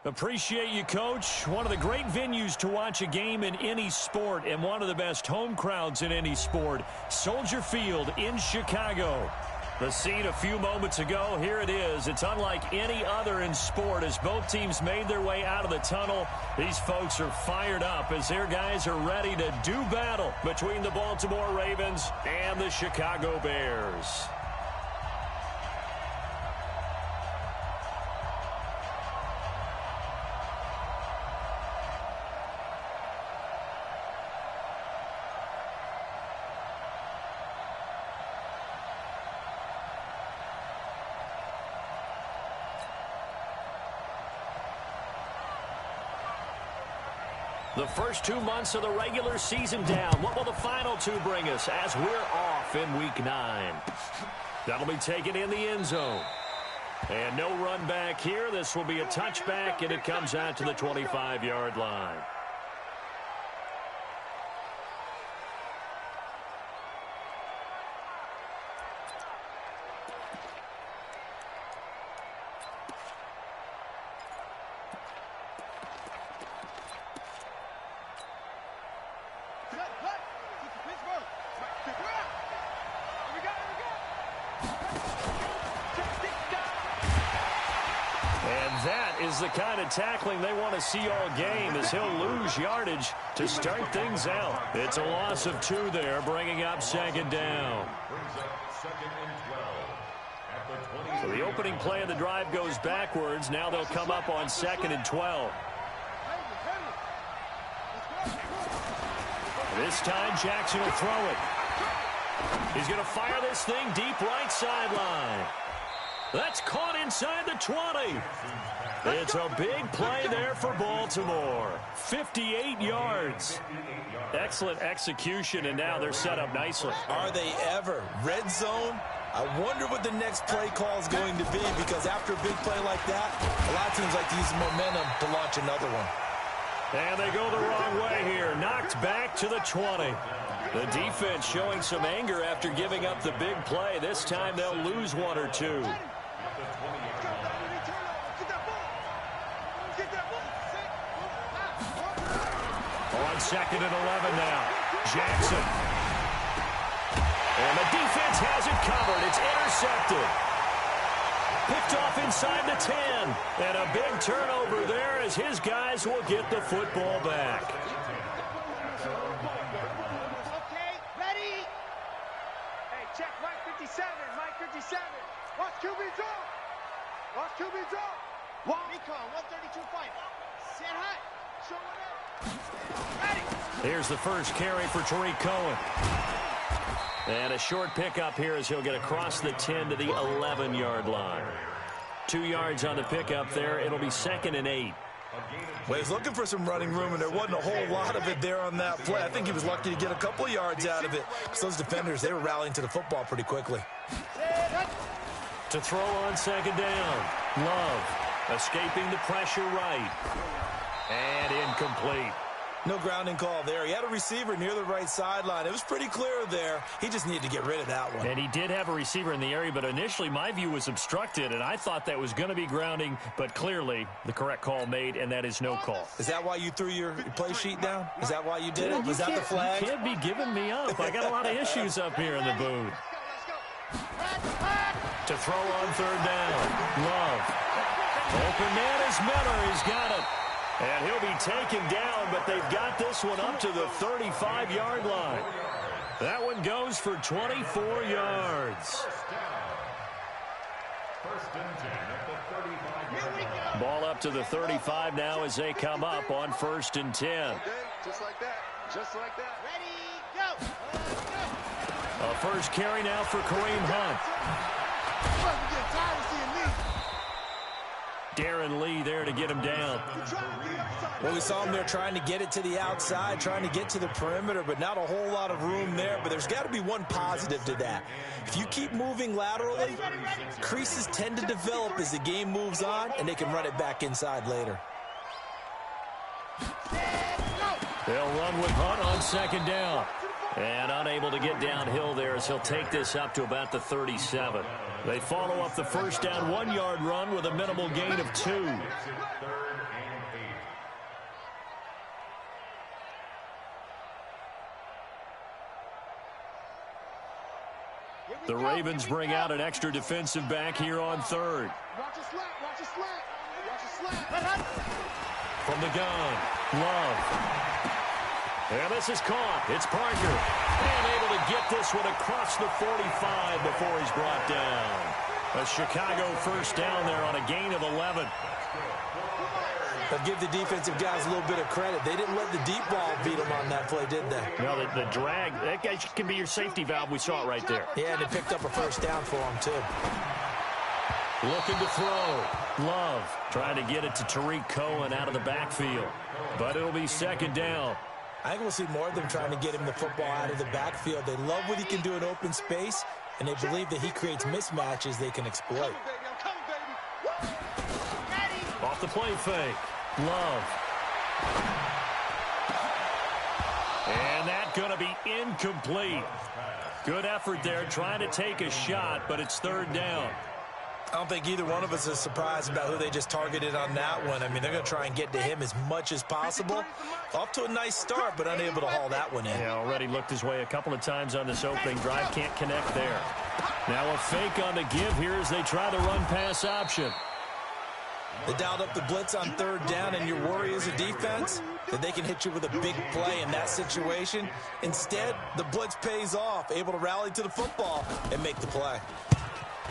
Appreciate you, Coach. One of the great venues to watch a game in any sport and one of the best home crowds in any sport. Soldier Field in Chicago. The scene a few moments ago, here it is. It's unlike any other in sport as both teams made their way out of the tunnel. These folks are fired up as their guys are ready to do battle between the Baltimore Ravens and the Chicago Bears. The first 2 months of the regular season down. What will the final two bring us as we're off in Week 9? That'll be taken in the end zone. And no run back here. This will be a touchback, and it comes out to the 25-yard line. The kind of tackling they want to see all game as he'll lose yardage to start things out. It's a loss of 2 there, bringing up second down. So the opening play of the drive goes backwards. Now they'll come up on 2nd and 12. This time Jackson will throw it. He's going to fire this thing deep right sideline. That's caught inside the 20. It's a big play there for Baltimore. 58 yards. Excellent execution, and now they're set up nicely. Are they ever? Red zone? I wonder what the next play call is going to be, because after a big play like that, a lot of teams like to use momentum to launch another one. And they go the wrong way here. Knocked back to the 20. The defense showing some anger after giving up the big play. This time they'll lose 1 or 2. On 2nd and 11 now. Jackson. And the defense has it covered. It's intercepted. Picked off inside the 10. And a big turnover there as his guys will get the football back. Okay, ready? Hey, check Mike 57. Mike 57. Watch QB draw. Watch QB draw. Recon 132 fight. Sit high. Show it up. Here's the first carry for Tariq Cohen. And a short pickup here as he'll get across the 10 to the 11-yard line. 2 yards on the pickup there. It'll be 2nd and 8. Well, he's looking for some running room, and there wasn't a whole lot of it there on that play. I think he was lucky to get a couple of yards out of it, because those defenders, they were rallying to the football pretty quickly. To throw on 2nd down. Love escaping the pressure right. And incomplete. No grounding call there. He had a receiver near the right sideline. It was pretty clear there. He just needed to get rid of that one. And he did have a receiver in the area, but initially my view was obstructed, and I thought that was going to be grounding, but clearly the correct call made, and that is no call. Is that why you threw your play sheet down? Is that why you did it? Was that the flag? You can't be giving me up. I got a lot of issues up here in the booth. To throw on 3rd down. Love. Open man is Miller. He's got it. And he'll be taken down, but they've got this one up to the 35-yard line. That one goes for 24 yards. Ball up to the 35 now as they come up on 1st and 10. Just like that. Just like that. Ready, go. A first carry now for Kareem Hunt. Darren Lee there to get him down. Well, we saw him there trying to get it to the outside, trying to get to the perimeter, but not a whole lot of room there. But there's got to be one positive to that. If you keep moving laterally, creases tend to develop as the game moves on, and they can run it back inside later. They'll run with Hunt on second down. And unable to get downhill there as he'll take this up to about the 37. They follow up the first down 1-yard run with a minimal gain of 2. The Ravens bring out an extra defensive back here on third. Watch a slant, watch a slant, watch a slant. From the gun, Love. And this is caught. It's Parker. And able to get this one across the 45 before he's brought down. A Chicago first down there on a gain of 11. But give the defensive guys a little bit of credit. They didn't let the deep ball beat them on that play, did they? Well, the drag, that guy can be your safety valve. We saw it right there. Yeah, and they picked up a first down for him, too. Looking to throw. Love trying to get it to Tariq Cohen out of the backfield. But it'll be second down. I think we'll see more of them trying to get him the football out of the backfield. They love what he can do in open space, and they believe that he creates mismatches they can exploit. Off the play fake. Love. And that's going to be incomplete. Good effort there trying to take a shot, but it's third down. I don't think either one of us is surprised about who they just targeted on that one. I mean, they're going to try and get to him as much as possible. Off to a nice start, but unable to haul that one in. Yeah, already looked his way a couple of times on this opening drive. Can't connect there. Now a fake on the give here as they try the run-pass option. They dialed up the blitz on third down, and your worry as a defense that they can hit you with a big play in that situation. Instead, the blitz pays off, able to rally to the football and make the play.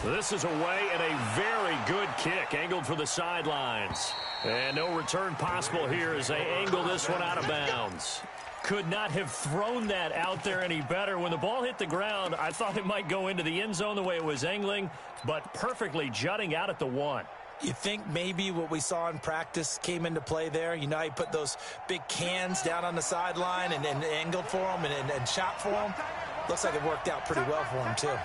This is away and a very good kick angled for the sidelines. And no return possible here as they angle this one out of bounds. Could not have thrown that out there any better. When the ball hit the ground, I thought it might go into the end zone the way it was angling, but perfectly jutting out at the 1. You think maybe what we saw in practice came into play there? You know how you put those big cans down on the sideline and angled for them and shot for them? Looks like it worked out pretty well for him, too.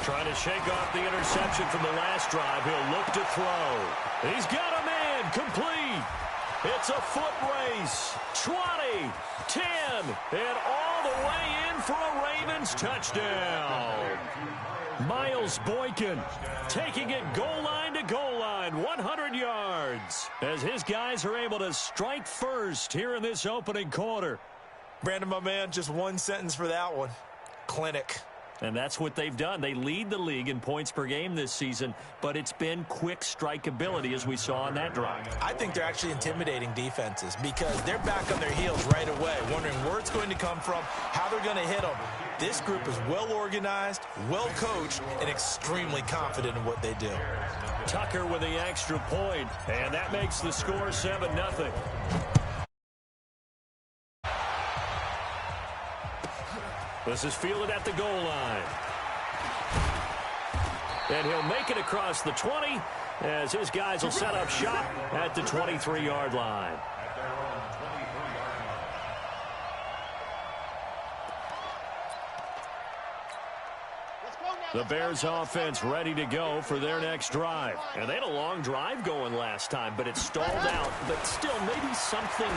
Trying to shake off the interception from the last drive. He'll look to throw. He's got a man complete. It's a foot race. 20, 10, and all the way in for a Ravens touchdown. Miles Boykin taking it goal line to goal line, 100 yards, as his guys are able to strike first here in this opening quarter. Brandon, my man, just one sentence for that one. Clinic. And that's what they've done. They lead the league in points per game this season, but it's been quick strikeability as we saw on that drive. I think they're actually intimidating defenses because they're back on their heels right away, wondering where it's going to come from, how they're going to hit them. This group is well organized, well coached, and extremely confident in what they do. Tucker with the extra point, and that makes the score 7-0. This is fielded at the goal line. And he'll make it across the 20 as his guys will set up shop at the 23-yard line. The Bears offense ready to go for their next drive. And they had a long drive going last time, but it stalled out. But still, maybe something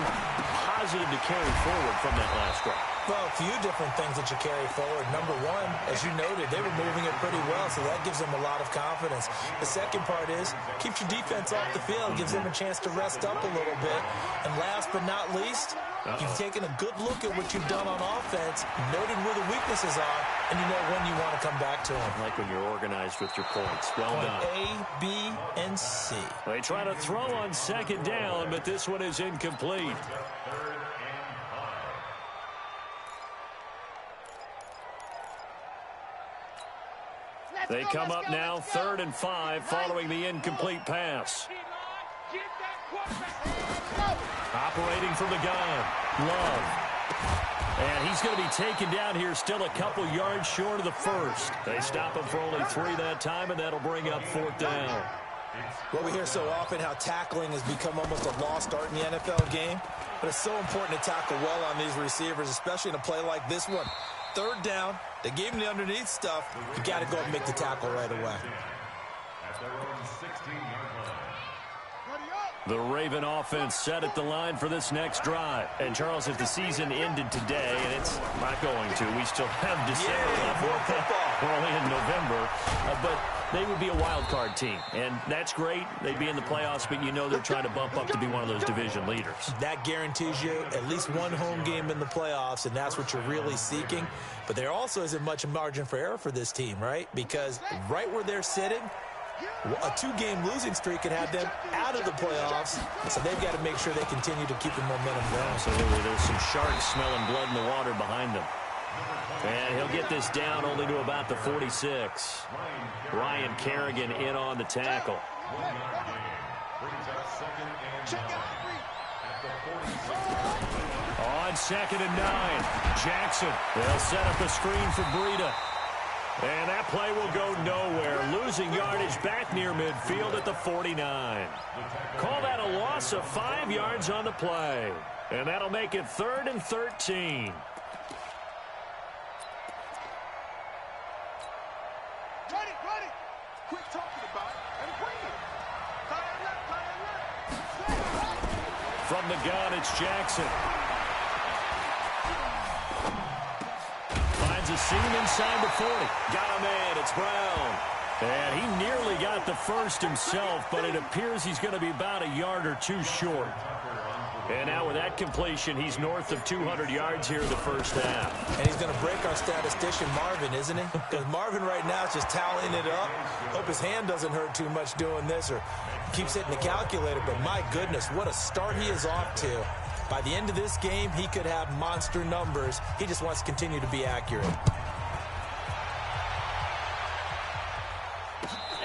positive to carry forward from that last drive. Well, a few different things that you carry forward. Number one, as you noted, they were moving it pretty well, so that gives them a lot of confidence. The second part is, keeps your defense off the field, gives them a chance to rest up a little bit. And last but not least, you've taken a good look at what you've done on offense, noted where the weaknesses are, and you know when you want to come back to them. I like when you're organized with your points. Well done. A, B, and C. They try to throw on second down, but this one is incomplete. They come up now 3rd and 5 following the incomplete pass. Operating from the gun, Love. And he's going to be taken down here still a couple yards short of the first. They stop him for only 3 that time, and that'll bring up 4th down. Well, we hear so often how tackling has become almost a lost art in the NFL game. But it's so important to tackle well on these receivers, especially in a play like this one. Third down, they gave him the underneath stuff. You got to go and make the tackle right away. The Raven offense set at the line for this next drive. And, Charles, if the season ended today, and it's not going to, we still have December left. We're only in November. But they would be a wild card team. And that's great. They'd be in the playoffs, but you know they're trying to bump up to be one of those division leaders. That guarantees you at least one home game in the playoffs, and that's what you're really seeking. But there also isn't much margin for error for this team, right? Because right where they're sitting, a two-game losing streak could have them out of the playoffs, so they've got to make sure they continue to keep the momentum going. Absolutely. There's some sharks smelling blood in the water behind them. And he'll get this down only to about the 46. Ryan Kerrigan in on the tackle. On 2nd and 9, Jackson. They'll set up a screen for Breida. And that play will go nowhere. Losing yardage back near midfield at the 49. Call that a loss of 5 yards on the play. And that'll make it 3rd and 13. Quit talking about it and bring it. From the gun, it's Jackson. Finds a seam inside the 40. Got a man. It's Brown. And he nearly got the first himself, but it appears he's going to be about a yard or two short. And now with that completion, he's north of 200 yards here in the first half. And he's going to break our statistician Marvin, isn't he? Because Marvin right now is just tallying it up. Hope his hand doesn't hurt too much doing this or keeps hitting the calculator. But my goodness, what a start he is off to. By the end of this game, he could have monster numbers. He just wants to continue to be accurate.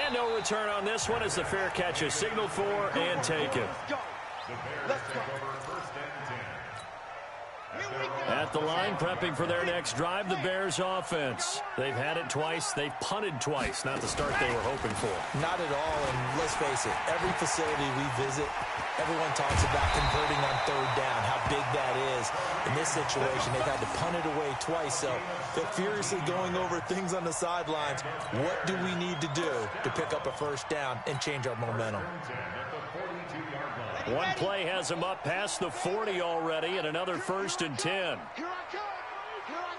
And no return on this one as the fair catch is signaled for and taken. Let's go. At the line, prepping for their next drive, the Bears offense. They've had it twice. They've punted twice. Not the start they were hoping for. Not at all, and let's face it, every facility we visit, everyone talks about converting on 3rd down, how big that is. In this situation, they've had to punt it away twice, so they're furiously going over things on the sidelines. What do we need to do to pick up a 1st down and change our momentum? One play has him up past the 40 already, and another 1st and 10. Here I come. Here I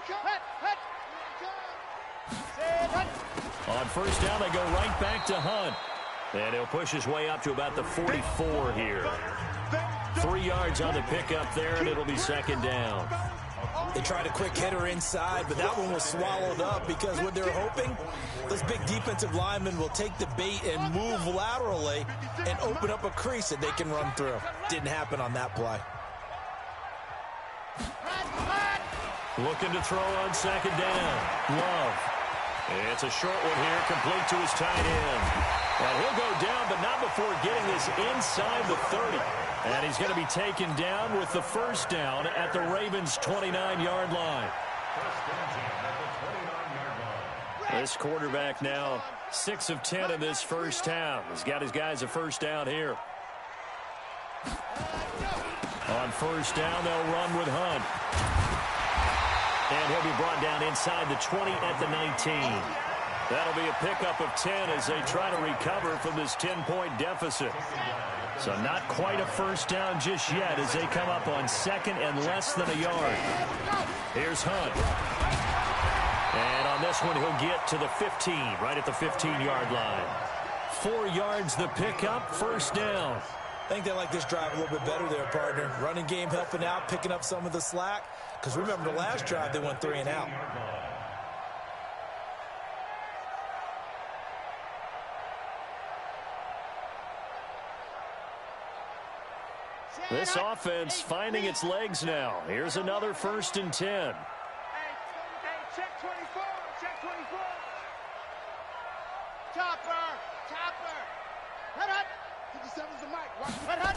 come. On 1st down, they go right back to Hunt. And he'll push his way up to about the 44 here. 3 yards on the pickup there, and it'll be 2nd down. They tried a quick hitter inside, but that one was swallowed up because what they're hoping, those big defensive linemen will take the bait and move laterally and open up a crease that they can run through. Didn't happen on that play. Looking to throw on 2nd down. Love. It's a short one here, complete to his tight end. And he'll go down, but not before getting this inside the 30. And he's going to be taken down with the 1st down at the Ravens' 29-yard line. This quarterback now 6 of 10 in this first half. He's got his guys a 1st down here. On 1st down, they'll run with Hunt. And he'll be brought down inside the 20 at the 19. That'll be a pickup of 10 as they try to recover from this 10-point deficit. So not quite a 1st down just yet as they come up on 2nd and less than a yard. Here's Hunt. And on this one, he'll get to the 15, right at the 15-yard line. 4 yards the pickup, 1st down. I think they like this drive a little bit better there, partner. Running game helping out, picking up some of the slack. Because remember, the last drive, they went 3 and out. This offense finding its legs now. Here's another 1st and 10. Hey, check 24. Check 24. Chopper. Hut, hut. 57's the mic. Hut, hut.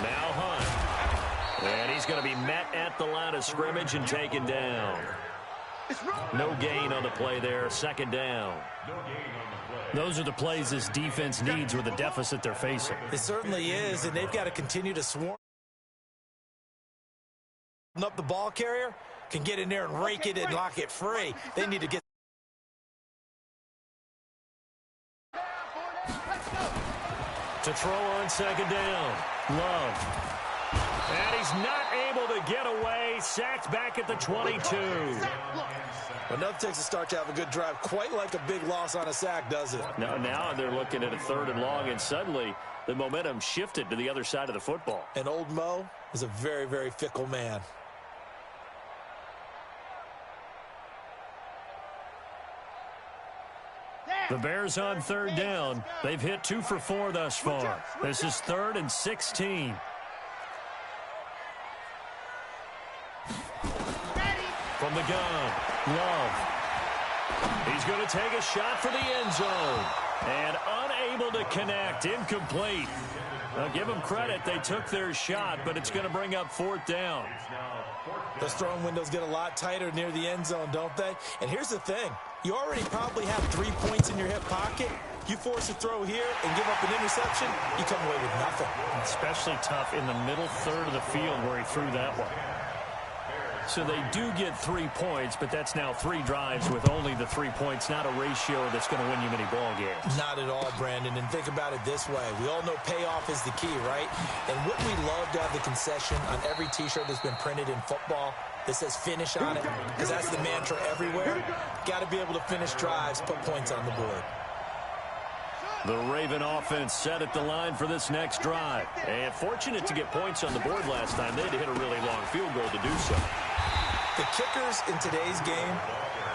Now Hunt. And he's going to be met at the line of scrimmage and taken down. No gain on the play there. Second down. Those are the plays this defense needs with the deficit they're facing. It certainly is, and they've got to continue to swarm up the ball carrier, can get in there and rake it and lock it free. They need to get to throw on second down. Love. And he's not able to get away. Sacked back at the 22. Well, nothing takes a start to have a good drive. Quite like a big loss on a sack, does it? Now they're looking at a 3rd and long, and suddenly the momentum shifted to the other side of the football. And old Mo is a very, very fickle man. The Bears on 3rd down. They've hit 2 for 4 thus far. This is 3rd and 16. From the gun, Love. He's going to take a shot for the end zone. And unable to connect. Incomplete. Now, give them credit. They took their shot, but it's going to bring up 4th down. Those throwing windows get a lot tighter near the end zone, don't they? And here's the thing. You already probably have 3 points in your hip pocket. You force a throw here and give up an interception, you come away with nothing. Especially tough in the middle 3rd of the field where he threw that one. So they do get 3 points, but that's now 3 drives with only the 3 points, not a ratio that's going to win you many ball games. Not at all, Brandon. And think about it this way. We all know payoff is the key, right? And wouldn't we love to have the concession on every T-shirt that's been printed in football that says finish on it? Because that's the mantra everywhere. Got to be able to finish drives, put points on the board. The Raven offense set at the line for this next drive. And fortunate to get points on the board last time. They had to hit a really long field goal to do so. The kickers in today's game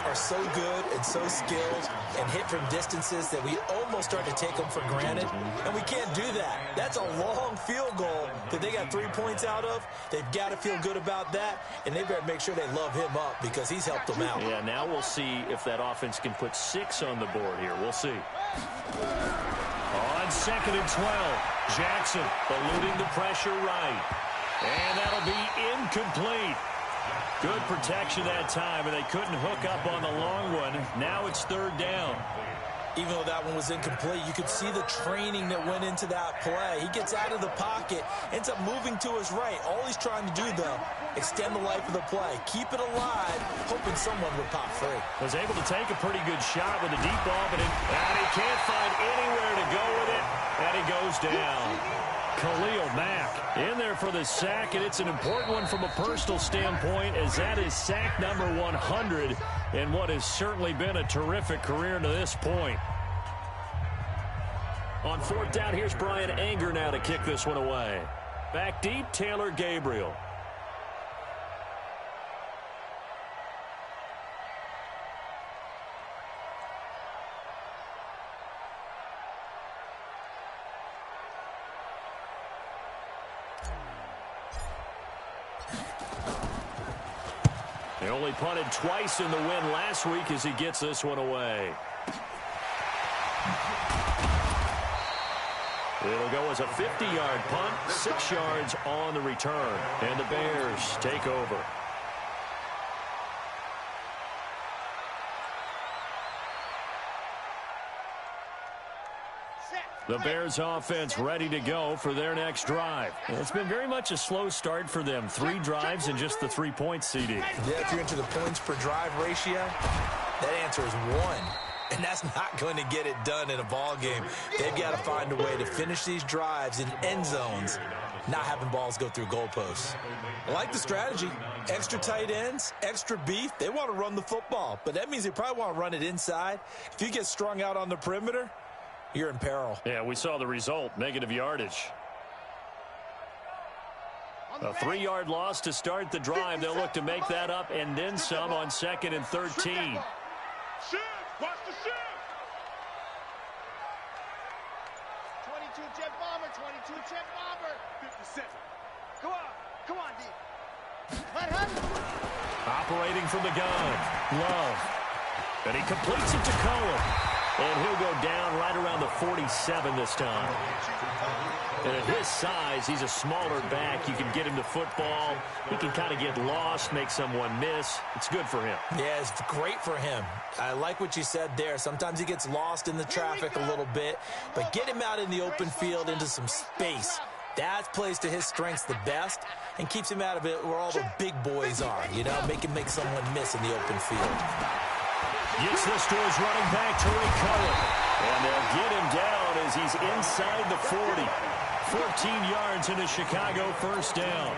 are so good and so skilled and hit from distances that we almost start to take them for granted, and we can't do that. That's a long field goal that they got 3 points out of. They've got to feel good about that, and they better make sure they love him up because he's helped them out. Yeah, now we'll see if that offense can put 6 on the board here. We'll see. On 2nd and 12, Jackson eluding the pressure right, and that'll be incomplete. Good protection that time, and they couldn't hook up on the long one. Now it's 3rd down. Even though that one was incomplete, you could see the training that went into that play. He gets out of the pocket, ends up moving to his right. All he's trying to do, though, extend the life of the play. Keep it alive, hoping someone would pop free. Was able to take a pretty good shot with a deep ball, but he can't find anywhere to go with it, and he goes down. Khalil Mack in there for the sack, and it's an important one from a personal standpoint, as that is sack number 100 in what has certainly been a terrific career to this point. On 4th down, here's Brian Anger now to kick this one away. Back deep, Taylor Gabriel. They only punted twice in the win last week as he gets this one away. It'll go as a 50-yard punt, 6 yards on the return. And the Bears take over. The Bears offense ready to go for their next drive. It's been very much a slow start for them. 3 drives and just the 3 points, CD. Yeah, if you're into the points per drive ratio, that answer is 1. And that's not going to get it done in a ball game. They've got to find a way to finish these drives in end zones, not having balls go through goalposts. I like the strategy. Extra tight ends, extra beef. They want to run the football, but that means they probably want to run it inside. If you get strung out on the perimeter, you're in peril. Yeah, we saw the result, negative yardage. A 3-yard loss to start the drive. They'll look to make that up and then some on 2nd and 13. Shift! Watch the shift! 22 jet bomber, 22 jet bomber. 57. Come on, D. Operating from the gun. Love. And he completes it to Cohen. And he'll go down right around the 47 this time. And at his size, he's a smaller back. You can get him to football. He can kind of get lost, make someone miss. It's good for him. Yeah, it's great for him. I like what you said there. Sometimes he gets lost in the traffic a little bit, but get him out in the open field into some space. That plays to his strengths the best and keeps him out of it where all the big boys are, you know, make someone miss in the open field. Gets this to his running back to recover. And they'll get him down as he's inside the 40. 14 yards in a Chicago first down.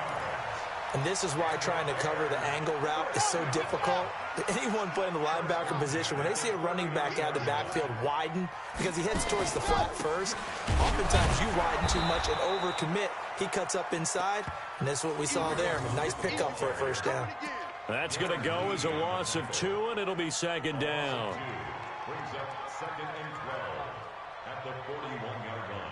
And this is why trying to cover the angle route is so difficult. Anyone playing the linebacker position, when they see a running back out of the backfield widen because he heads towards the flat first, oftentimes you widen too much and overcommit. He cuts up inside, and that's what we saw there. Nice pickup for a first down. That's going to go as a loss of 2, and it'll be second down. Brings up second and 12 at the 41-yard line.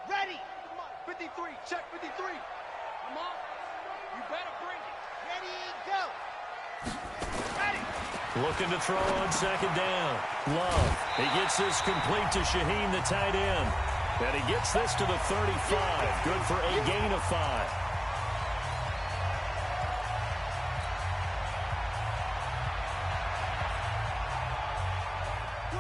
Ready. 53. Check 53. Come on. You better bring it. Ready, go. Ready. Looking to throw on second down. Love. He gets this complete to Shaheen, the tight end. And he gets this to the 35. Good for a gain of 5.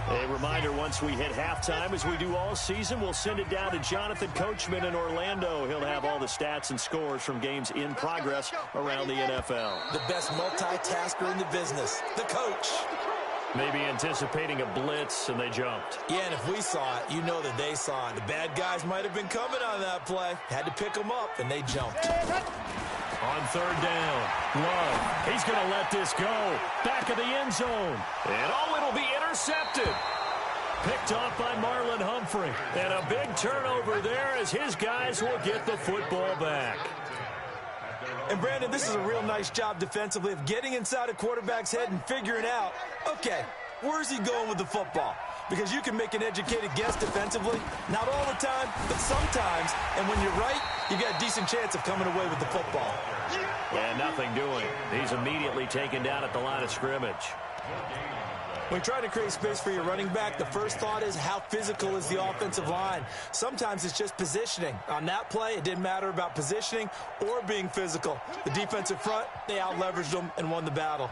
A reminder, once we hit halftime, as we do all season, we'll send it down to Jonathan Coachman in Orlando. He'll have all the stats and scores from games in progress around the NFL. The best multitasker in the business, the coach. Maybe anticipating a blitz, and they jumped. Yeah, and if we saw it, you know that they saw it. The bad guys might have been coming on that play. Had to pick them up, and they jumped. On third down, Love. He's going to let this go. Back of the end zone. And it'll be intercepted. Picked off by Marlon Humphrey. And a big turnover there as his guys will get the football back. And, Brandon, this is a real nice job defensively of getting inside a quarterback's head and figuring out, okay, where's he going with the football? Because you can make an educated guess defensively. Not all the time, but sometimes. And when you're right, you got a decent chance of coming away with the football. And nothing doing. He's immediately taken down at the line of scrimmage. When you're trying to create space for your running back, the first thought is how physical is the offensive line. Sometimes it's just positioning. On that play, it didn't matter about positioning or being physical. The defensive front, they out-leveraged them and won the battle.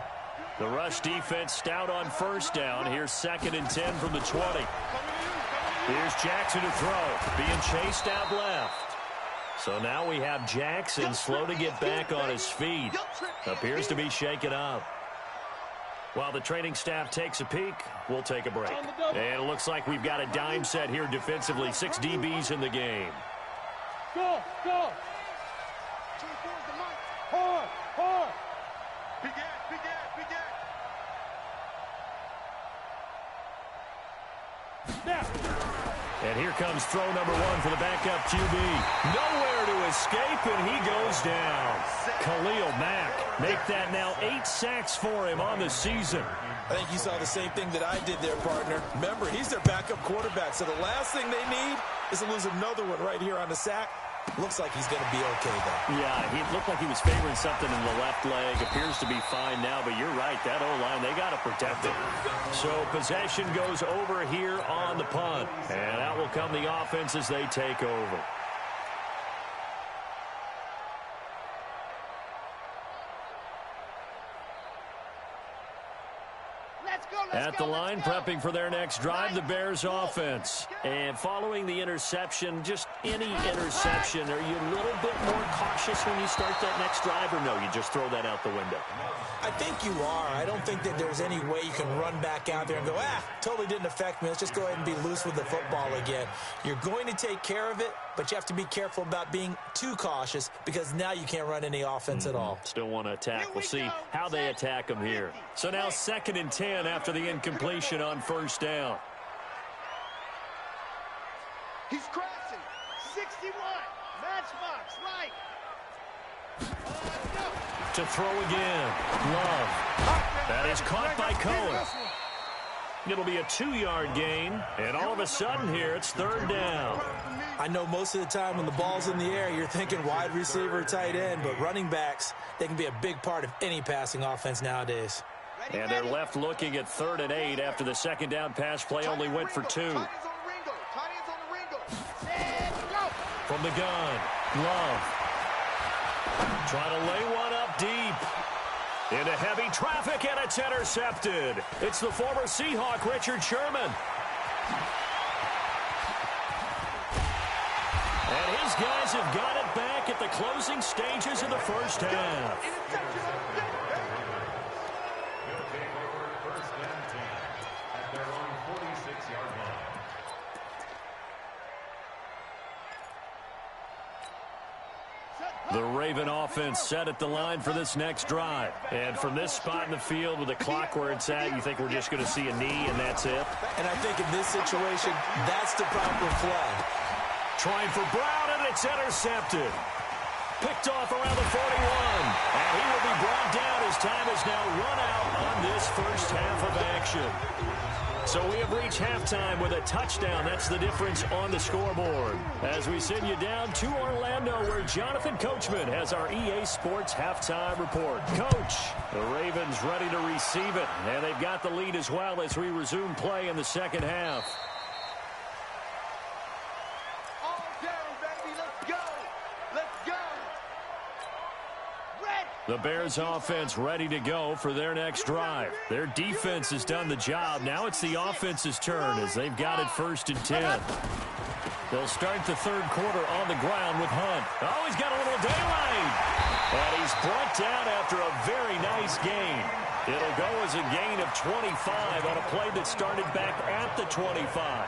The rush defense stout on first down. Here's 2nd and 10 from the 20. Here's Jackson to throw. Being chased out left. So now we have Jackson slow to get back on his feet. Appears to be shaken up. While the training staff takes a peek, we'll take a break. And it looks like we've got a dime set here defensively. 6 DBs in the game. Go, go. Hard, hard. Big ass, big ass, big ass. Now. And here comes throw number 1 for the backup QB. Nowhere to escape, and he goes down. Khalil Mack make that now 8 sacks for him on the season. I think you saw the same thing that I did there, partner. Remember, he's their backup quarterback, so the last thing they need is to lose another one right here on the sack. Looks like he's going to be okay, though. Yeah, he looked like he was favoring something in the left leg. Appears to be fine now, but you're right. That O-line, they got to protect it. So possession goes over here on the punt. And out will come the offense as they take over. At the line, prepping for their next drive, the Bears offense. And following the interception, just any interception, are you a little bit more cautious when you start that next drive, or no, you just throw that out the window? I think you are. I don't think that there's any way you can run back out there and go, totally didn't affect me. Let's just go ahead and be loose with the football again. You're going to take care of it, but you have to be careful about being too cautious because now you can't run any offense at all. Still want to attack. We'll see how they attack them here. So now 2nd and 10 after the incompletion on first down. He's crashing. 61. Matchbox, right. To throw again. Love. That is caught by Cohen. It'll be a 2-yard gain, and all of a sudden here it's 3rd down. I know most of the time when the ball's in the air, you're thinking wide receiver, tight end, but running backs, they can be a big part of any passing offense nowadays. And they're left looking at 3rd and 8 after the second down pass play only went for 2. From the gun, Love. Trying to lay one up deep. Into heavy traffic, and it's intercepted. It's the former Seahawk, Richard Sherman. And his guys have got it back at the closing stages of the first half. The Raven offense set at the line for this next drive. And from this spot in the field with the clock where it's at, you think we're just going to see a knee and that's it? And I think in this situation, that's the proper flag. Trying for Brown, and it's intercepted. Picked off around the 41. And he will be brought down as time is now run out on this first half of action. So we have reached halftime with a touchdown. That's the difference on the scoreboard. As we send you down to Orlando, where Jonathan Coachman has our EA Sports halftime report. Coach, the Ravens ready to receive it, and they've got the lead as well as we resume play in the second half. All down, baby. Let's go. Let's go. The Bears offense ready to go for their next drive. Their defense has done the job. Now it's the offense's turn as they've got it 1st and 10. They'll start the third quarter on the ground with Hunt. Oh, he's got a little daylight. And he's brought down after a very nice gain. It'll go as a gain of 25 on a play that started back at the 25.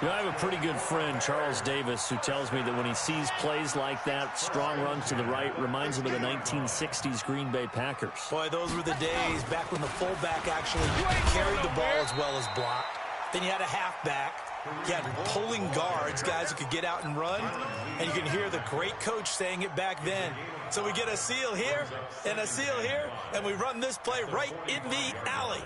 You know, I have a pretty good friend, Charles Davis, who tells me that when he sees plays like that, strong runs to the right, reminds him of the 1960s Green Bay Packers. Boy, those were the days back when the fullback actually carried the ball as well as blocked. Then you had a halfback. You had pulling guards, guys who could get out and run. And you can hear the great coach saying it back then. So we get a seal here and a seal here, and we run this play right in the alley.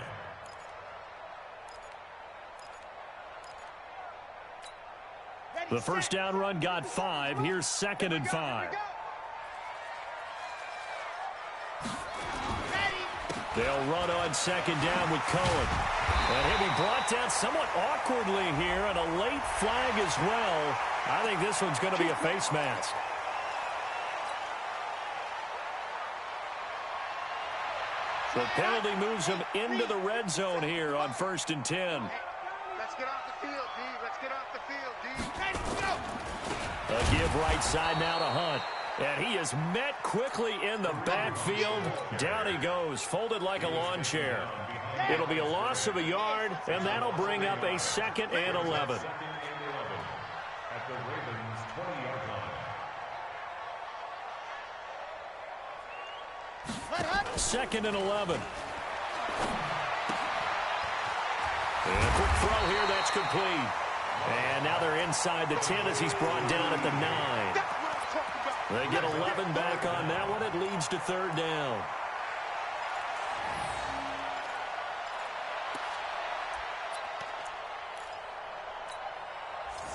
The first down run got 5. Here's 2nd and 5. They'll run on 2nd down with Cohen. And he'll be brought down somewhat awkwardly here, and a late flag as well. I think this one's going to be a face mask. The penalty moves him into the red zone here on 1st and 10. Let's get off the field, D. Let's get off the field, D. A give right side now to Hunt. And he is met quickly in the backfield. Down he goes, folded like a lawn chair. It'll be a loss of a yard, and that'll bring up a 2nd and 11. At the Ravens' 20-yard line. 2nd and 11. And a quick throw here, that's complete. And now they're inside the 10 as he's brought down at the 9. They get 11 back on that one. It leads to 3rd down.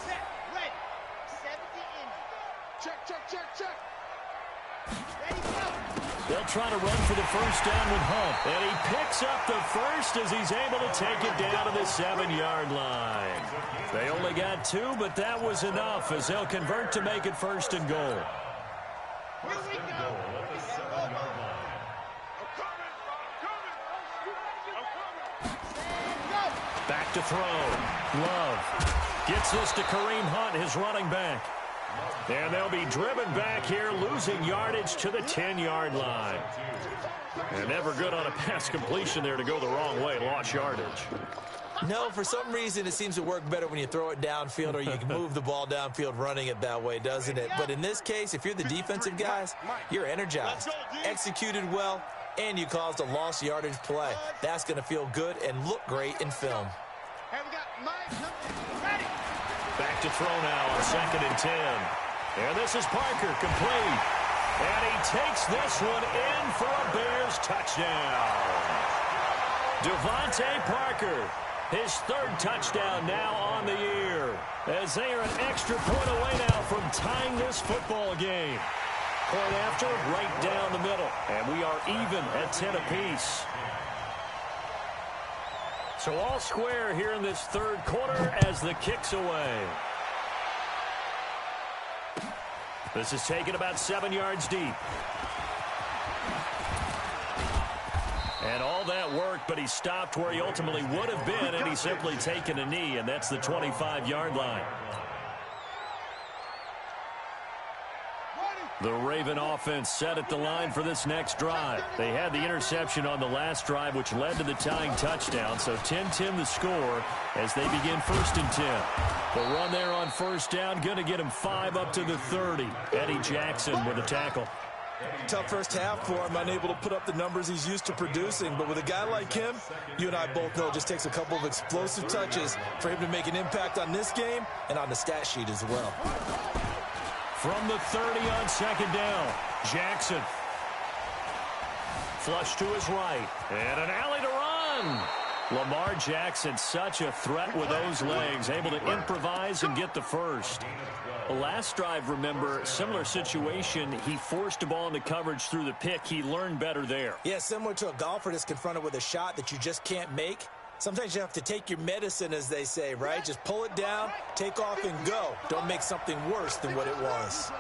Set, ready. 70 in. Check, check, check, check. Ready, go. They'll try to run for the first down with Hunt. And he picks up the first as he's able to take it down to the 7-yard line. They only got 2, but that was enough as they'll convert to make it 1st and goal. Here we go. Back to throw. Love gets this to Kareem Hunt, his running back. And they'll be driven back here, losing yardage to the 10-yard line. And never good on a pass completion there to go the wrong way. Lost yardage. No, for some reason it seems to work better when you throw it downfield or you can move the ball downfield running it that way, doesn't it? But in this case, if you're the defensive guys, you're energized, executed well, and you caused a lost yardage play. That's going to feel good and look great in film. Hey, we got Mike. Ready. Back to throw now on 2nd and 10. And this is Parker, complete. And he takes this one in for a Bears touchdown. Devontae Parker His third touchdown now on the year, as they are an extra point away now from tying this football game. Point after, right down the middle, and we are even at 10 apiece. So all square here in this third quarter as the kick's away. This is taken about 7 yards deep. And all that worked, but he stopped where he ultimately would have been, and he's simply taken a knee, and that's the 25-yard line. The Raven offense set at the line for this next drive. They had the interception on the last drive, which led to the tying touchdown. So 10-10 the score as they begin 1st and 10. The run there on first down, going to get him 5 up to the 30. Eddie Jackson with a tackle. Tough first half for him, unable to put up the numbers he's used to producing. But with a guy like him, you and I both know it just takes a couple of explosive touches for him to make an impact on this game and on the stat sheet as well. From the 30 on second down, Jackson. Flush to his right, and an alley to run. Lamar Jackson, such a threat with those legs, able to improvise and get the first. The last drive, remember, similar situation. He forced a ball into coverage through the pick. He learned better there. Yeah, similar to a golfer that's confronted with a shot that you just can't make. Sometimes you have to take your medicine, as they say, right? Just pull it down, take off, and go. Don't make something worse than what it was.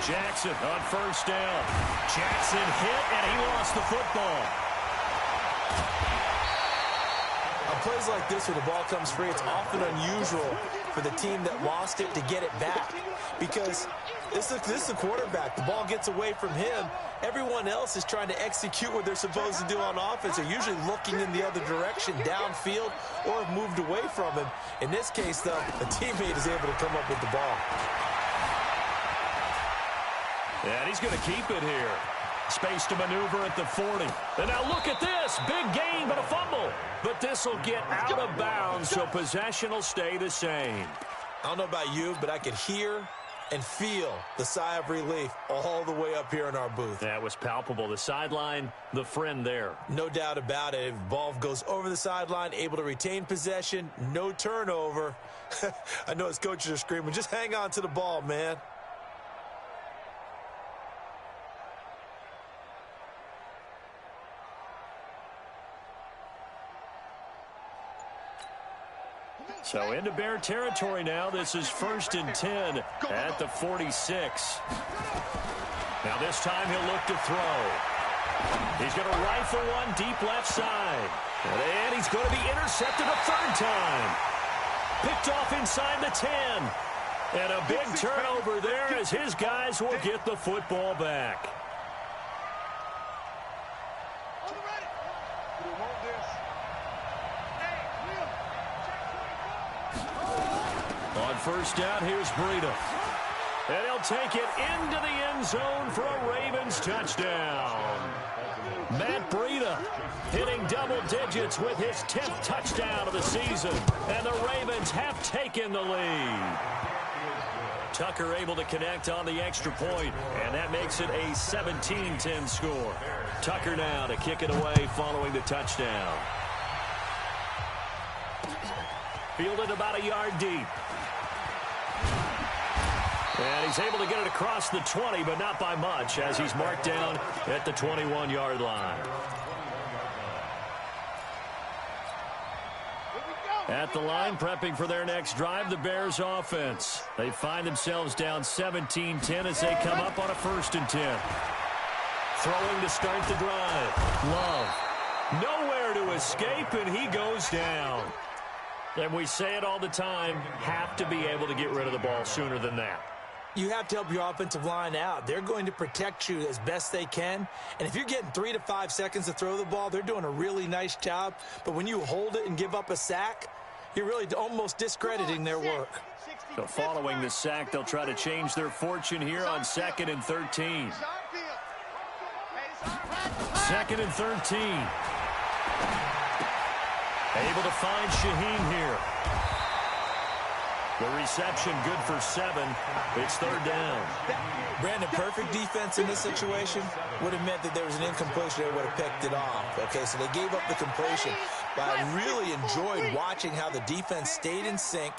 Jackson on first down. Jackson hit, and he lost the football. On plays like this where the ball comes free, it's often unusual for the team that lost it to get it back, because this is the quarterback. The ball gets away from him. Everyone else is trying to execute what they're supposed to do on offense. They're usually looking in the other direction, downfield, or have moved away from him. In this case, though, the teammate is able to come up with the ball. And he's going to keep it here. Space to maneuver at the 40. And now look at this. Big gain, but a fumble. But this will get out of bounds, so possession will stay the same. I don't know about you, but I could hear and feel the sigh of relief all the way up here in our booth. That was palpable. The sideline, the friend there. No doubt about it. If the ball goes over the sideline, able to retain possession, no turnover. I know his coaches are screaming, just hang on to the ball, man. So into Bear territory now. This is 1st and 10 at the 46. Now this time he'll look to throw. He's going to rifle one deep left side. And he's going to be intercepted a third time. Picked off inside the 10. And a big turnover there as his guys will get the football back. On first down, here's Breida. And he'll take it into the end zone for a Ravens touchdown. Matt Breida hitting double digits with his 10th touchdown of the season. And the Ravens have taken the lead. Tucker able to connect on the extra point, and that makes it a 17-10 score. Tucker now to kick it away following the touchdown. Fielded about a yard deep. And he's able to get it across the 20, but not by much, as he's marked down at the 21-yard line. At the line, prepping for their next drive, the Bears offense. They find themselves down 17-10 as they come up on a 1st and 10. Throwing to start the drive. Love. Nowhere to escape, and he goes down. And we say it all the time, have to be able to get rid of the ball sooner than that. You have to help your offensive line out. They're going to protect you as best they can. And if you're getting 3 to 5 seconds to throw the ball, they're doing a really nice job. But when you hold it and give up a sack, you're really almost discrediting their work. So following the sack, they'll try to change their fortune here on 2nd and 13. 2nd and 13. Able to find Shaheen here. The reception good for 7. It's 3rd down. Brandon, perfect defense in this situation would have meant that there was an incompletion. They would have picked it off. Okay, so they gave up the completion. But I really enjoyed watching how the defense stayed in sync,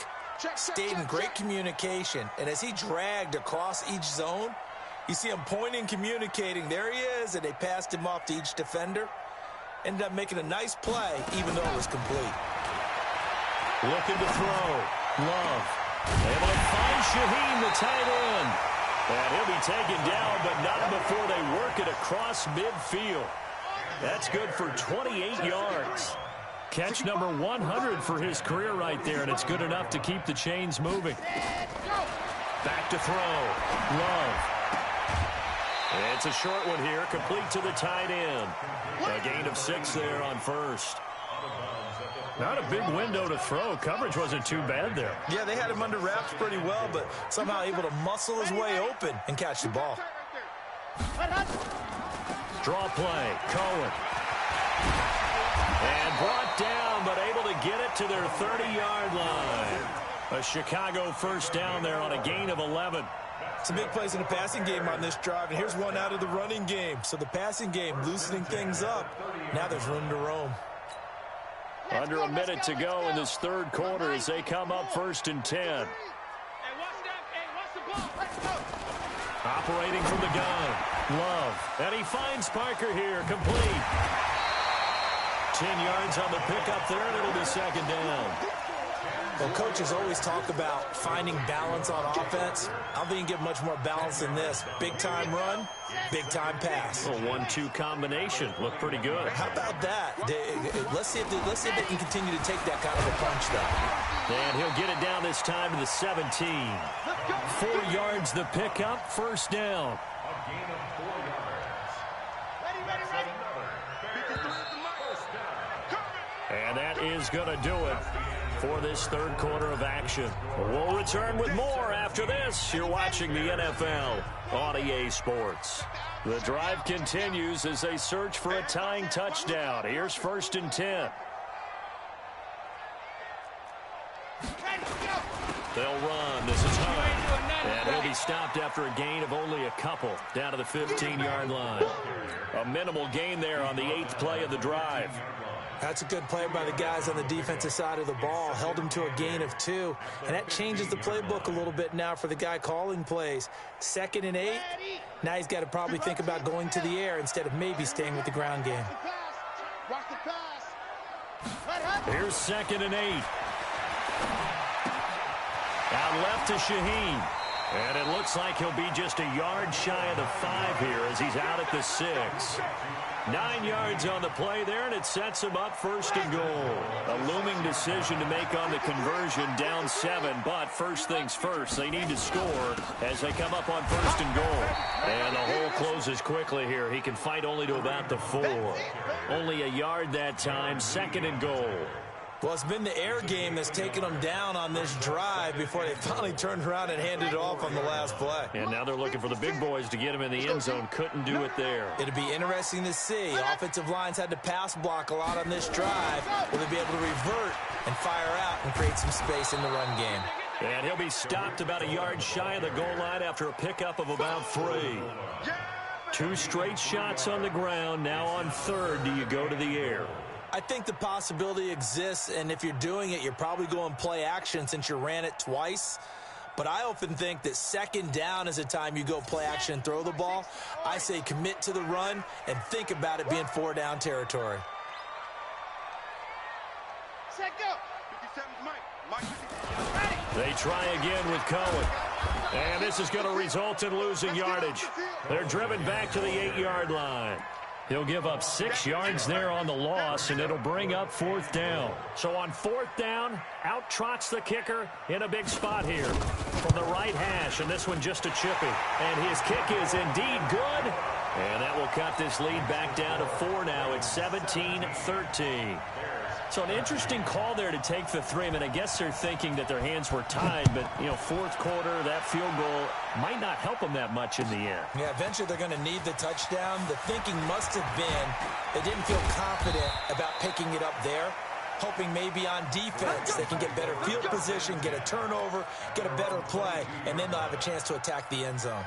stayed in great communication. And as he dragged across each zone, you see him pointing, communicating. There he is, and they passed him off to each defender. Ended up making a nice play, even though it was complete. Looking to throw. Love. Able to find Shaheen, the tight end. And he'll be taken down, but not before they work it across midfield. That's good for 28 yards. Catch number 100 for his career right there, and it's good enough to keep the chains moving. Back to throw. Love. It's a short one here, complete to the tight end. A gain of 6 there on first. Not a big window to throw. Coverage wasn't too bad there. Yeah, they had him under wraps pretty well, but somehow able to muscle his way open and catch the ball. Draw play. Cohen. And brought down, but able to get it to their 30-yard line. A Chicago first down there on a gain of 11. Some big plays in the passing game on this drive, and here's one out of the running game. So the passing game loosening things up. Now there's room to roam. Under a minute to go in this 3rd quarter as they come up 1st and 10. Operating from the gun. Love. And he finds Parker here. Complete. 10 yards on the pickup there, and it'll be 2nd down. Well, coaches always talk about finding balance on offense. I don't think you can get much more balance than this. Big-time run, big-time pass. A 1-2 combination. Looked pretty good. How about that? Let's see if they can continue to take that kind of a punch, though. And he'll get it down this time to the 17. 4 yards the pickup, 1st down. A gain of 4 yards. And that is going to do it for this 3rd quarter of action. We'll return with more after this. You're watching the NFL on EA Sports. The drive continues as they search for a tying touchdown. Here's 1st and 10. They'll run. This is Hunt. And he'll be stopped after a gain of only a couple down to the 15-yard line. A minimal gain there on the 8th play of the drive. That's a good play by the guys on the defensive side of the ball. Held him to a gain of 2. And that changes the playbook a little bit now for the guy calling plays. 2nd and 8. Now he's got to probably think about going to the air instead of maybe staying with the ground game. Here's 2nd and 8. Out left to Shaheen. And it looks like he'll be just a yard shy of the 5 here as he's out at the 6. 9 yards on the play there, and it sets him up 1st and goal. A looming decision to make on the conversion, down 7, but first things first, they need to score as they come up on 1st and goal. And the hole closes quickly here. He can fight only to about the 4. Only a yard that time, 2nd and goal. Well, it's been the air game that's taken them down on this drive before they finally turned around and handed it off on the last play. And now they're looking for the big boys to get him in the end zone. Couldn't do it there. It'll be interesting to see. Offensive lines had to pass block a lot on this drive. Will they be able to revert and fire out and create some space in the run game? And he'll be stopped about a yard shy of the goal line after a pickup of about 3. 2 straight shots on the ground. Now on 3rd, do you go to the air? I think the possibility exists, and if you're doing it, you're probably going play action since you ran it twice. But I often think that 2nd down is a time you go play action and throw the ball. I say commit to the run and think about it being 4 down territory. Set, go. 57's Mike. They try again with Cohen. And this is going to result in losing yardage. They're driven back to the 8-yard line. He'll give up 6 yards there on the loss, and it'll bring up 4th down. So on 4th down, out trots the kicker in a big spot here from the right hash, and this one just a chippy. And his kick is indeed good, and that will cut this lead back down to 4 now. It's 17-13. So an interesting call there to take the 3. I mean, I guess they're thinking that their hands were tied, but, you know, 4th quarter, that field goal might not help them that much in the end. Yeah, eventually they're going to need the touchdown. The thinking must have been they didn't feel confident about picking it up there. hoping maybe on defense they can get better field position, get a turnover, get a better play, and then they'll have a chance to attack the end zone.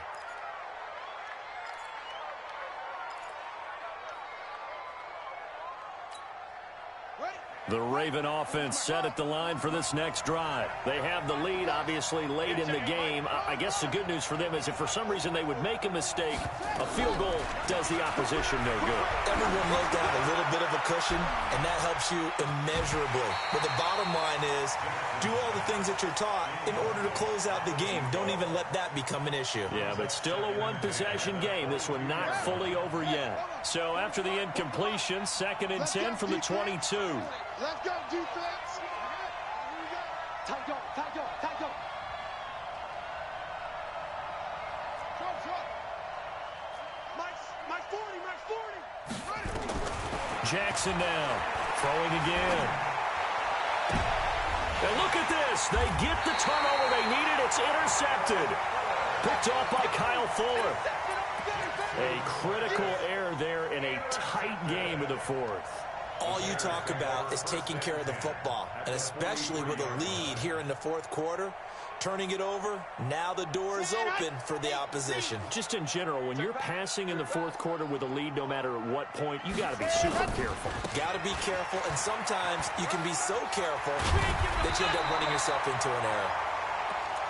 The Raven offense set at the line for this next drive. They have the lead, obviously, late in the game. I guess the good news for them is if for some reason they would make a mistake, a field goal does the opposition no good. Everyone loves to have a little bit of a cushion, and that helps you immeasurably. But the bottom line is, do all the things that you're taught in order to close out the game. Don't even let that become an issue. Yeah, but still a one-possession game. This one not fully over yet. So after the incompletion, 2nd and 10 from the 22. Let's go, defense. Tight dog, tight dog, tight dog. My 40. Jackson now, throwing again. And look at this. They get the turnover they needed. It's intercepted. Picked off by Kyle Fuller. A critical error there in a tight game of the 4th. All you talk about is taking care of the football, and especially with a lead here in the 4th quarter, turning it over, now the door is open for the opposition. Just in general, when you're passing in the 4th quarter with a lead, no matter at what point, you got to be super careful. Got to be careful, and sometimes you can be so careful that you end up running yourself into an error.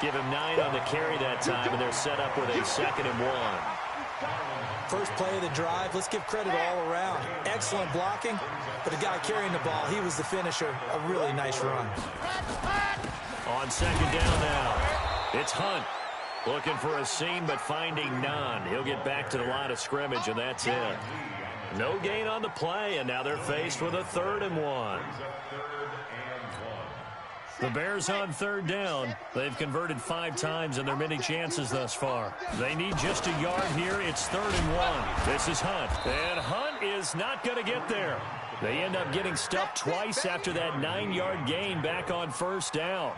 Give him 9 on the carry that time, and they're set up with a 2nd and 1. First play of the drive, let's give credit all around. Excellent blocking, but the guy carrying the ball, he was the finisher. A really nice run. On 2nd down now, it's Hunt. Looking for a seam, but finding none. He'll get back to the line of scrimmage, and that's it. No gain on the play, and now they're faced with a 3rd and 1. The Bears on 3rd down. They've converted 5 times in their many chances thus far. They need just a yard here. It's 3rd and 1. This is Hunt. And Hunt is not going to get there. They end up getting stuffed twice after that 9-yard gain back on 1st down.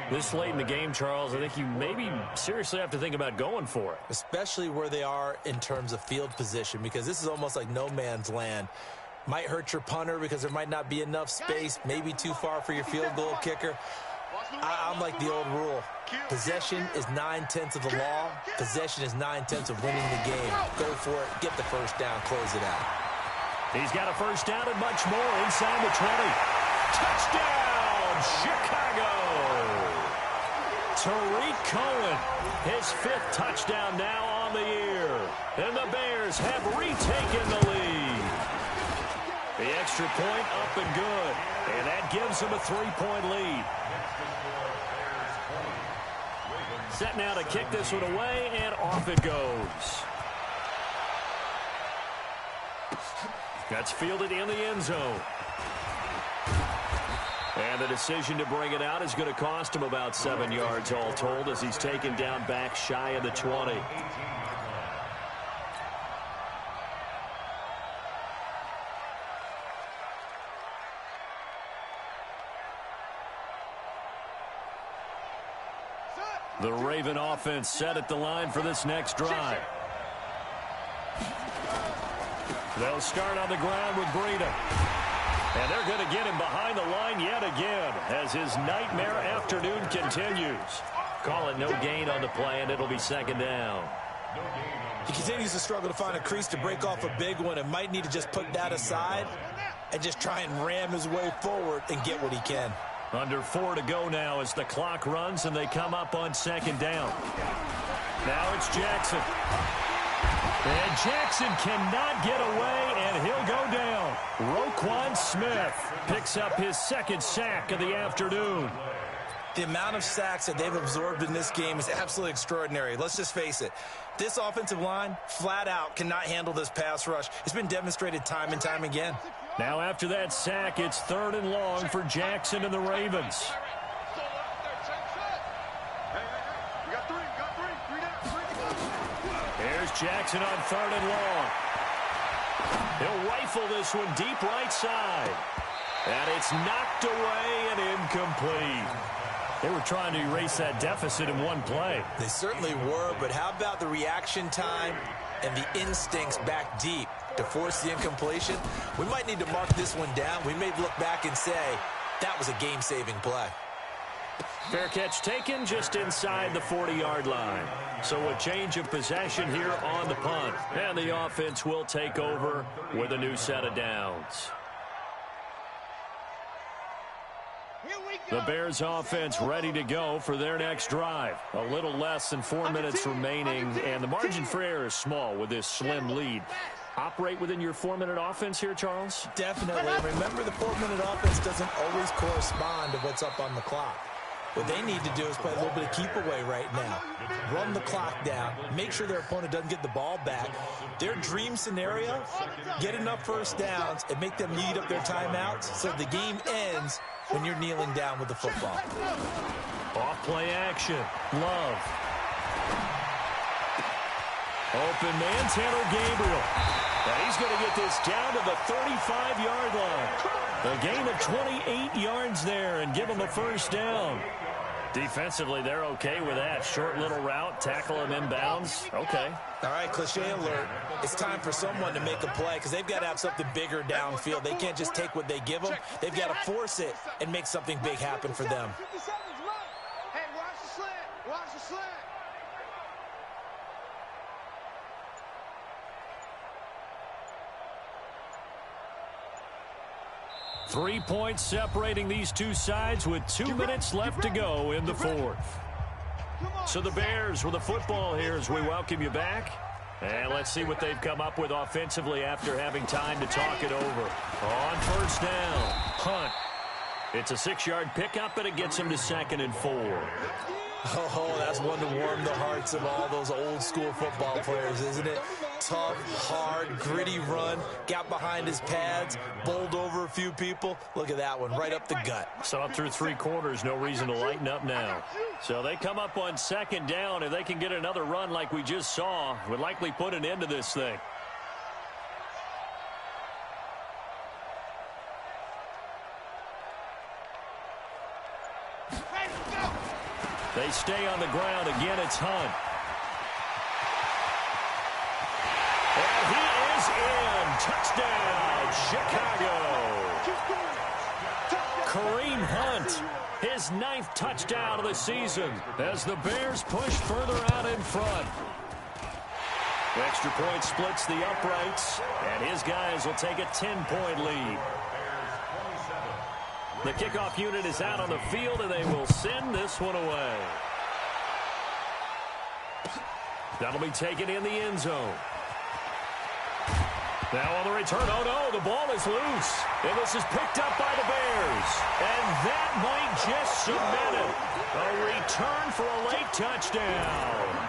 This late in the game, Charles, I think you maybe seriously have to think about going for it. Especially where they are in terms of field position, because this is almost like no man's land. Might hurt your punter because there might not be enough space, maybe too far for your field goal kicker. I'm like the old rule. Possession is 9/10 of the law. Possession is 9/10 of winning the game. Go for it. Get the 1st down. Close it out. He's got a 1st down and much more inside the 20. Touchdown, Chicago! Tariq Cohen, his 5th touchdown now on the year. And the Bears have retaken the lead. The extra point up and good. And that gives them a 3-point lead. Set now to kick this one away, and off it goes. That's fielded in the end zone. And the decision to bring it out is going to cost him about 7 yards all told as he's taken down back shy of the 20. The Raven offense set at the line for this next drive. They'll start on the ground with Breida. And they're going to get him behind the line yet again as his nightmare afternoon continues. Call it no gain on the play, and it'll be 2nd down. He continues to struggle to find a crease to break off a big one and might need to just put that aside and just try and ram his way forward and get what he can. Under 4 to go now as the clock runs and they come up on 2nd down. Now it's Jackson. And Jackson cannot get away, and he'll go down. Roquan Smith picks up his 2nd sack of the afternoon. The amount of sacks that they've absorbed in this game is absolutely extraordinary. Let's just face it. This offensive line, flat out, cannot handle this pass rush. It's been demonstrated time and time again. Now after that sack, it's 3rd and long for Jackson and the Ravens. Here's Jackson on 3rd and long. He'll rifle this one deep right side. And it's knocked away and incomplete. They were trying to erase that deficit in one play. They certainly were, but how about the reaction time and the instincts back deep to force the incompletion, we might need to mark this one down. We may look back and say, that was a game-saving play. Fair catch taken just inside the 40-yard line. So a change of possession here on the punt. And the offense will take over with a new set of downs. The Bears offense ready to go for their next drive. A little less than 4 minutes remaining, and the margin for error is small with this slim lead. Operate within your 4-minute offense here, Charles? Definitely. Remember, the 4-minute offense doesn't always correspond to what's up on the clock. What they need to do is play a little bit of keep away right now. Run the clock down. Make sure their opponent doesn't get the ball back. Their dream scenario, get enough first downs and make them eat up their timeouts so the game ends when you're kneeling down with the football. Off play action. Love. Open man, Tanner Gabriel. And he's going to get this down to the 35-yard line. A gain of 28 yards there and give him a first down. Defensively, they're okay with that. Short little route, tackle him inbounds. Okay. All right, cliche alert. It's time for someone to make a play because they've got to have something bigger downfield. They can't just take what they give them. They've got to force it and make something big happen for them. Hey, watch the slant. Watch the slant. 3 points separating these two sides with 2 minutes left to go in the fourth. So the Bears with the football here as we welcome you back. And let's see what they've come up with offensively after having time to talk it over. On first down, Hunt. It's a 6-yard pickup, and it gets him to 2nd and 4. Oh, that's one to warm the hearts of all those old-school football players, isn't it? Tough, hard, gritty run, got behind his pads, bowled over a few people. Look at that one, right up the gut. So up through 3 quarters, no reason to lighten up now. So they come up on 2nd down. If they can get another run like we just saw, would likely put an end to this thing. They stay on the ground. Again, it's Hunt. And he is in. Touchdown, Chicago. Kareem Hunt, his 9th touchdown of the season as the Bears push further out in front. Extra point splits the uprights, and his guys will take a 10-point lead. The kickoff unit is out on the field, and they will send this one away. That'll be taken in the end zone. Now on the return, oh no, the ball is loose. And this is picked up by the Bears. And that might just cement it. A return for a late touchdown.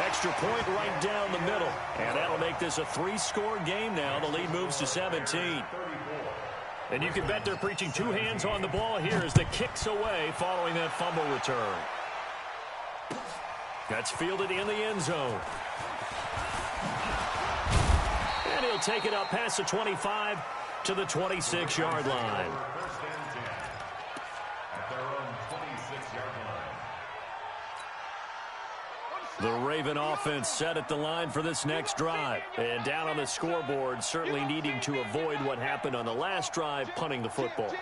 Extra point right down the middle. And that'll make this a 3-score game now. The lead moves to 17. And you can bet they're preaching 2 hands on the ball here as the kick's away following that fumble return. That's fielded in the end zone. And he'll take it up past the 25 to the 26-yard line. The Raven offense set at the line for this next drive. And down on the scoreboard, certainly needing to avoid what happened on the last drive, punting the football.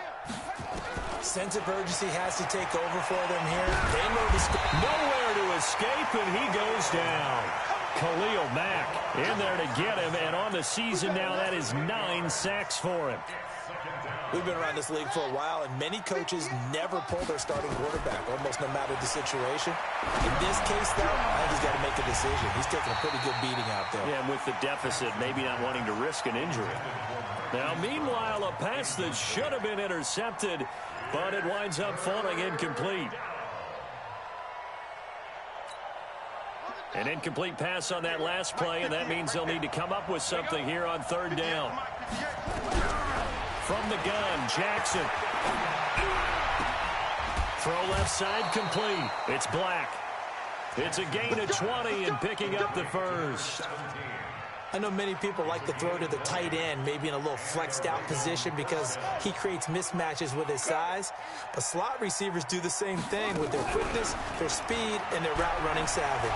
Sense of urgency has to take over for them here. They know the nowhere to escape, and he goes down. Khalil Mack in there to get him, and on the season now, that is 9 sacks for him. We've been around this league for a while, and many coaches never pull their starting quarterback, almost no matter the situation. In this case, though, I think he's got to make a decision. He's taking a pretty good beating out there. Yeah, and with the deficit, maybe not wanting to risk an injury. Now, meanwhile, a pass that should have been intercepted, but it winds up falling incomplete. An incomplete pass on that last play, and that means they'll need to come up with something here on 3rd down. From the gun, Jackson. Throw left side complete. It's Black. It's a gain of 20 and picking up the first. I know many people like to throw to the tight end, maybe in a little flexed out position because he creates mismatches with his size. But slot receivers do the same thing with their quickness, their speed, and their route running savvy.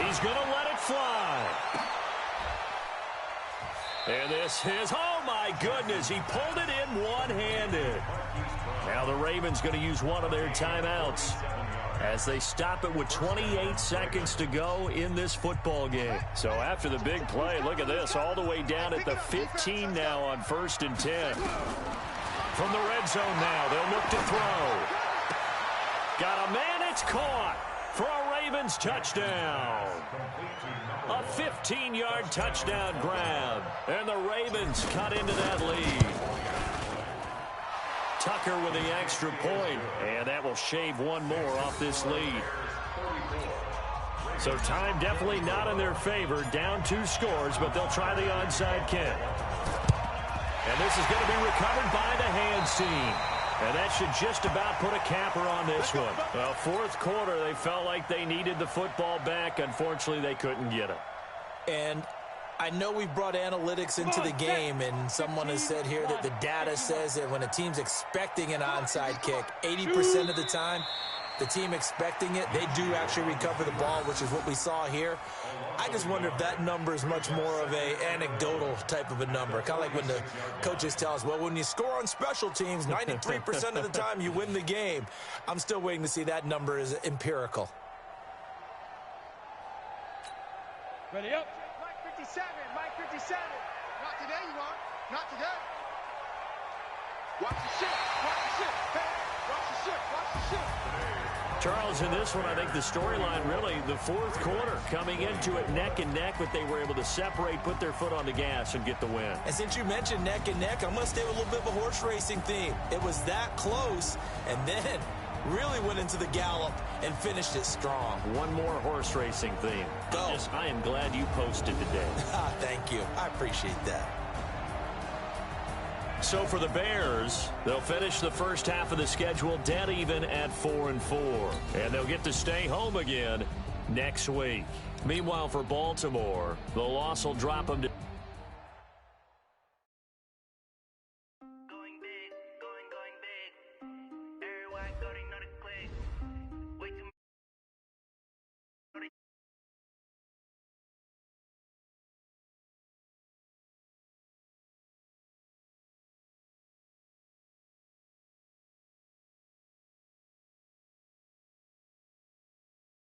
He's going to let it fly. And this is, oh my goodness, he pulled it in one-handed. Now the Ravens going to use one of their timeouts as they stop it with 28 seconds to go in this football game. So after the big play, look at this, all the way down at the 15 now on 1st and 10. From the red zone now, they'll look to throw. Got a man, it's caught for a Ravens touchdown. A 15-yard touchdown grab, and the Ravens cut into that lead. Tucker with the extra point, and that will shave one more off this lead. So time definitely not in their favor. Down 2 scores, but they'll try the onside kick. And this is going to be recovered by the hands team. And that should just about put a capper on this one. Well, 4th quarter, they felt like they needed the football back. Unfortunately, they couldn't get it. And I know we've brought analytics into the game, and someone has said here that the data says that when a team's expecting an onside kick, 80% of the time, the team expecting it, they do actually recover the ball, which is what we saw here. I just wonder if that number is much more of a anecdotal type of a number. Kind of like when the coaches tell us, well, when you score on special teams, 93% of the time you win the game. I'm still waiting to see that number is empirical. Ready up. Mike 57, Mike 57. Not today, you are. Not today. Watch the shit. Watch the shit. Hey, watch the shit. Watch the shit. Charles, in this one, I think the storyline really, the 4th quarter, coming into it neck and neck, but they were able to separate, put their foot on the gas, and get the win. And since you mentioned neck and neck, I'm going to stay with a little bit of a horse racing theme. It was that close, and then really went into the gallop and finished it strong. One more horse racing theme. Go. I am glad you posted today. Thank you. I appreciate that. So for the Bears, they'll finish the first half of the schedule dead even at 4-4. And they'll get to stay home again next week. Meanwhile, for Baltimore, the loss will drop them to